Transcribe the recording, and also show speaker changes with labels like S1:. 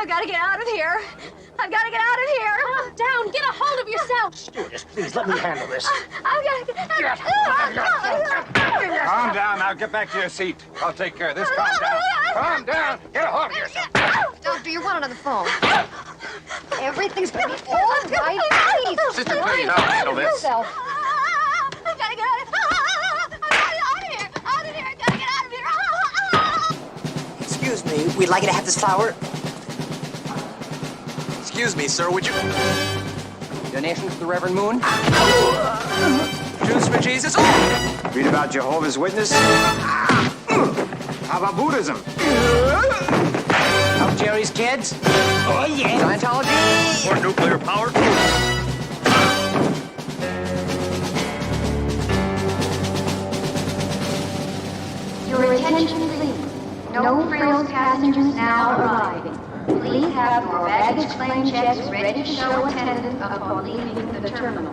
S1: I've got to get out of here. I've got to get out of here.
S2: Calm down. Get a hold of yourself.
S3: Stewardess, please let me handle this.
S1: I've got to get
S4: Calm down now. Get back to your seat. I'll take care of this. Calm down. Calm down. Get a hold of yourself.
S1: Doctor, you're one on the phone. Everything's going to be all right. Please.
S4: Sister, please, I'll handle this.
S1: Yourself. I've got to get out of here. Out of here. I've got to get out of here.
S5: Excuse me, we'd like you to have this flower.
S6: Excuse me, sir, would you...
S5: Donation to the Reverend Moon.
S6: Juice for Jesus?
S4: Read about Jehovah's Witness? How about Buddhism?
S5: Help Jerry's kids. Oh, yeah. Scientology.
S6: Or nuclear power?
S7: Your attention, please. No frills passengers now arriving. Please have your baggage claim checks ready to show attendant upon leaving the terminal.